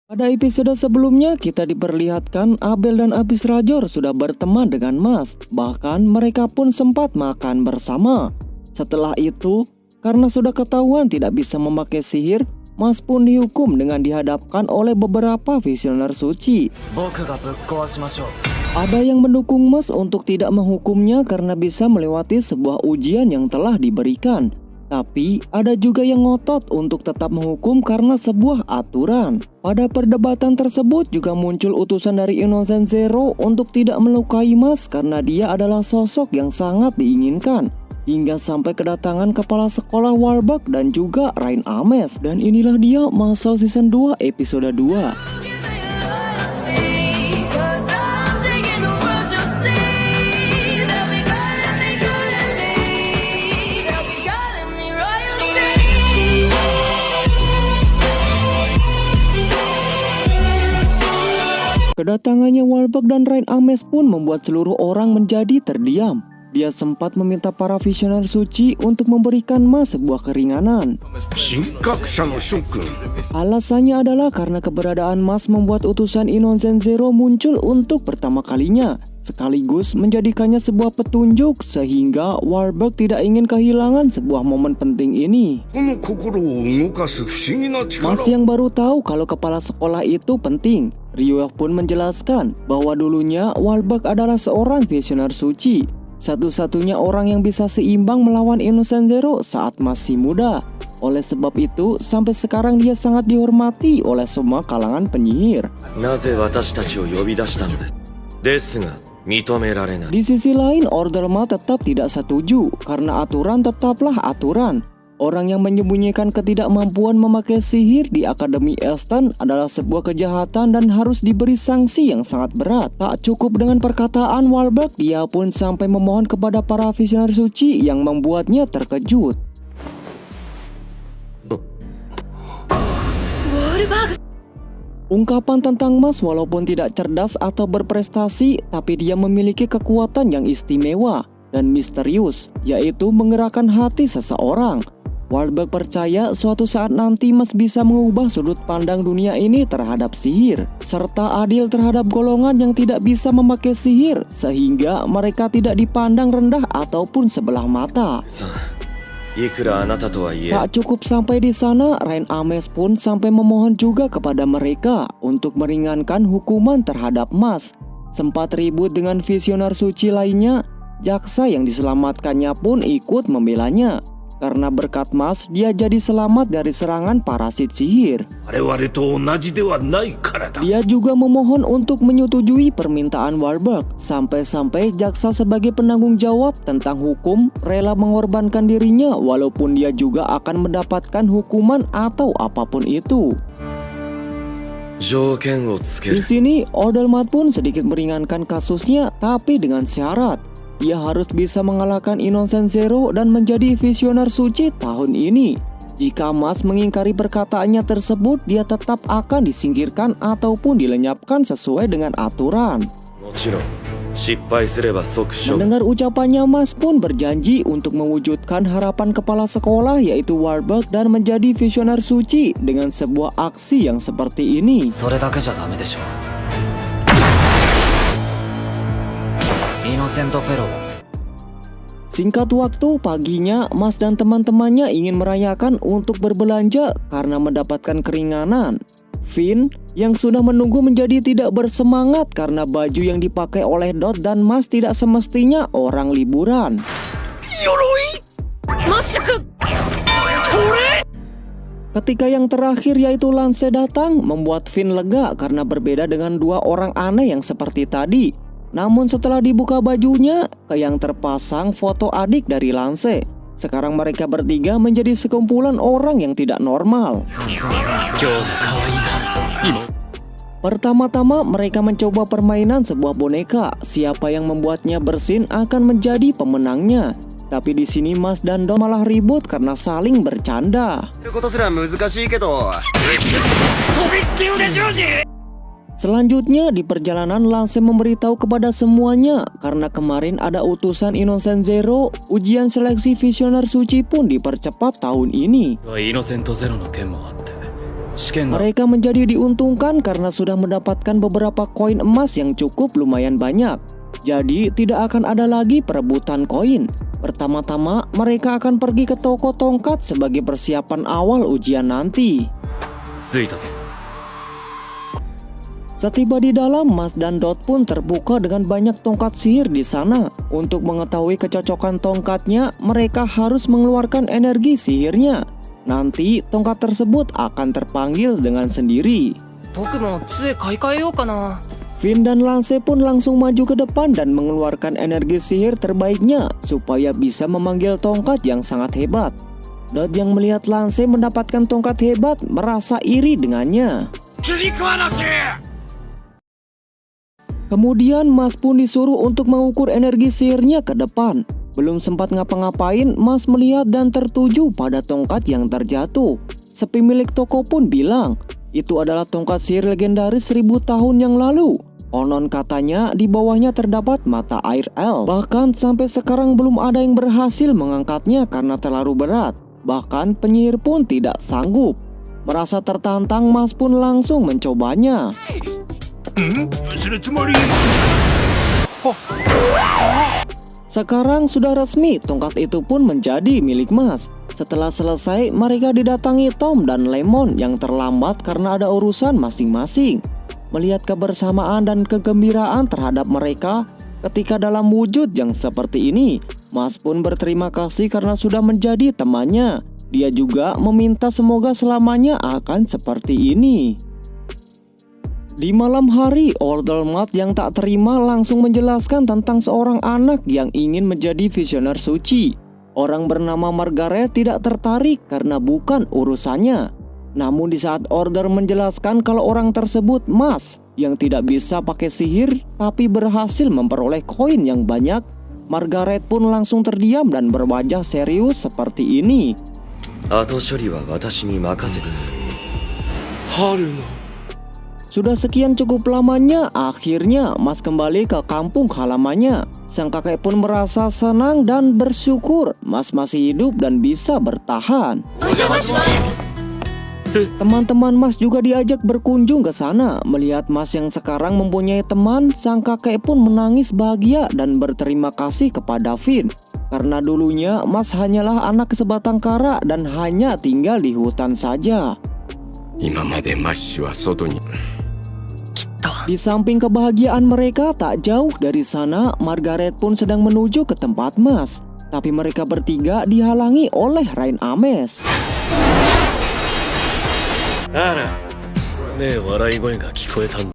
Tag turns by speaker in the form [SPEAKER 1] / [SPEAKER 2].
[SPEAKER 1] Pada episode sebelumnya kita diperlihatkan Abel dan Abis Rajor sudah berteman dengan Mas. Bahkan mereka pun sempat makan bersama. Setelah itu, karena sudah ketahuan tidak bisa memakai sihir, Mas pun dihukum dengan dihadapkan oleh beberapa visioner suci. Ada yang mendukung Mas untuk tidak menghukumnya karena bisa melewati sebuah ujian yang telah diberikan. Tapi ada juga yang ngotot untuk tetap menghukum karena sebuah aturan. Pada perdebatan tersebut juga muncul utusan dari Innocent Zero untuk tidak melukai Mas karena dia adalah sosok yang sangat diinginkan. Hingga sampai kedatangan kepala sekolah Warbug dan juga Rain Ames. Dan inilah dia Masal Season 2 episode 2. Kedatangannya Warbug dan Rain Ames pun membuat seluruh orang menjadi terdiam. Dia sempat meminta para visioner suci untuk memberikan Mas sebuah keringanan. Alasannya adalah karena keberadaan Mas membuat utusan Innocent Zero muncul untuk pertama kalinya, sekaligus menjadikannya sebuah petunjuk sehingga Warbug tidak ingin kehilangan sebuah momen penting ini. Mas yang baru tahu kalau kepala sekolah itu penting. Ryuek pun menjelaskan bahwa dulunya Warbug adalah seorang visioner suci, satu-satunya orang yang bisa seimbang melawan Innocent Zero saat masih muda. Oleh sebab itu, sampai sekarang dia sangat dihormati oleh semua kalangan penyihir. Di sisi lain, Orderma tetap tidak setuju karena aturan tetaplah aturan. Orang yang menyembunyikan ketidakmampuan memakai sihir di Akademi Eastern adalah sebuah kejahatan dan harus diberi sanksi yang sangat berat. Tak cukup dengan perkataan Warbug, dia pun sampai memohon kepada para visioner suci yang membuatnya terkejut. Ungkapan tentang Mas walaupun tidak cerdas atau berprestasi, tapi dia memiliki kekuatan yang istimewa dan misterius, yaitu menggerakkan hati seseorang. Warbug percaya suatu saat nanti Mas bisa mengubah sudut pandang dunia ini terhadap sihir, serta adil terhadap golongan yang tidak bisa memakai sihir, sehingga mereka tidak dipandang rendah ataupun sebelah mata. Tak cukup sampai di sana, Rain Ames pun sampai memohon juga kepada mereka untuk meringankan hukuman terhadap Mas. Sempat ribut dengan visioner suci lainnya, jaksa yang diselamatkannya pun ikut membelanya. Karena berkat Mas, dia jadi selamat dari serangan parasit sihir. Dia juga memohon untuk menyetujui permintaan Warbug. Sampai-sampai jaksa sebagai penanggung jawab tentang hukum rela mengorbankan dirinya walaupun dia juga akan mendapatkan hukuman atau apapun itu. Di sini, Ordermat pun sedikit meringankan kasusnya tapi dengan syarat. Dia harus bisa mengalahkan Innocent Zero dan menjadi visioner suci tahun ini. Jika Mas mengingkari perkataannya tersebut, dia tetap akan disingkirkan ataupun dilenyapkan sesuai dengan aturan. Mendengar ucapannya, Mas pun berjanji untuk mewujudkan harapan kepala sekolah yaitu Warbug dan menjadi visioner suci dengan sebuah aksi yang seperti ini. Singkat waktu, paginya Mas dan teman-temannya ingin merayakan untuk berbelanja karena mendapatkan keringanan. Finn yang sudah menunggu menjadi tidak bersemangat karena baju yang dipakai oleh Dot dan Mas tidak semestinya orang liburan. Ketika yang terakhir yaitu Lance datang, membuat Finn lega karena berbeda dengan dua orang aneh yang seperti tadi. Namun setelah dibuka bajunya, yang terpasang foto adik dari Lance. Sekarang mereka bertiga menjadi sekumpulan orang yang tidak normal. Pertama-tama mereka mencoba permainan sebuah boneka. Siapa yang membuatnya bersin akan menjadi pemenangnya. Tapi di sini Mas dan Dom malah ribut karena saling bercanda. Selanjutnya di perjalanan Lance memberitahu kepada semuanya karena kemarin ada utusan Innocent Zero, ujian seleksi visioner suci pun dipercepat tahun ini. Mereka menjadi diuntungkan karena sudah mendapatkan beberapa koin emas yang cukup lumayan banyak. Jadi tidak akan ada lagi perebutan koin. Pertama-tama mereka akan pergi ke toko tongkat sebagai persiapan awal ujian nanti. Setiba di dalam, Mas dan Dot pun terbuka dengan banyak tongkat sihir di sana. Untuk mengetahui kecocokan tongkatnya, mereka harus mengeluarkan energi sihirnya. Nanti tongkat tersebut akan terpanggil dengan sendiri. Finn dan Lance pun langsung maju ke depan dan mengeluarkan energi sihir terbaiknya supaya bisa memanggil tongkat yang sangat hebat. Dot yang melihat Lance mendapatkan tongkat hebat merasa iri dengannya. Kemudian Mas pun disuruh untuk mengukur energi sihirnya ke depan. Belum sempat ngapa-ngapain, Mas melihat dan tertuju pada tongkat yang terjatuh. Sepi milik toko pun bilang, itu adalah tongkat sihir legendaris 1000 tahun yang lalu. Konon katanya di bawahnya terdapat mata air elf. Bahkan sampai sekarang belum ada yang berhasil mengangkatnya karena terlalu berat. Bahkan penyihir pun tidak sanggup. Merasa tertantang, Mas pun langsung mencobanya. Sekarang sudah resmi, tongkat itu pun menjadi milik Mas. Setelah selesai, mereka didatangi Tom dan Lemon yang terlambat karena ada urusan masing-masing. Melihat kebersamaan dan kegembiraan terhadap mereka ketika dalam wujud yang seperti ini, Mas pun berterima kasih karena sudah menjadi temannya. Dia juga meminta semoga selamanya akan seperti ini. Di malam hari, Ordelmat yang tak terima langsung menjelaskan tentang seorang anak yang ingin menjadi visioner suci. Orang bernama Margaret tidak tertarik karena bukan urusannya. Namun di saat Order menjelaskan kalau orang tersebut Mas yang tidak bisa pakai sihir tapi berhasil memperoleh koin yang banyak, Margaret pun langsung terdiam dan berwajah serius seperti ini. Sudah sekian cukup lamanya, akhirnya Mas kembali ke kampung halamannya. Sang kakek pun merasa senang dan bersyukur Mas masih hidup dan bisa bertahan. Teman-teman Mas juga diajak berkunjung ke sana. Melihat Mas yang sekarang mempunyai teman, sang kakek pun menangis bahagia dan berterima kasih kepada Finn. Karena dulunya Mas hanyalah anak sebatang kara dan hanya tinggal di hutan saja. Di samping kebahagiaan mereka, tak jauh dari sana Margaret pun sedang menuju ke tempat Mas. Tapi mereka bertiga dihalangi oleh Rain Ames.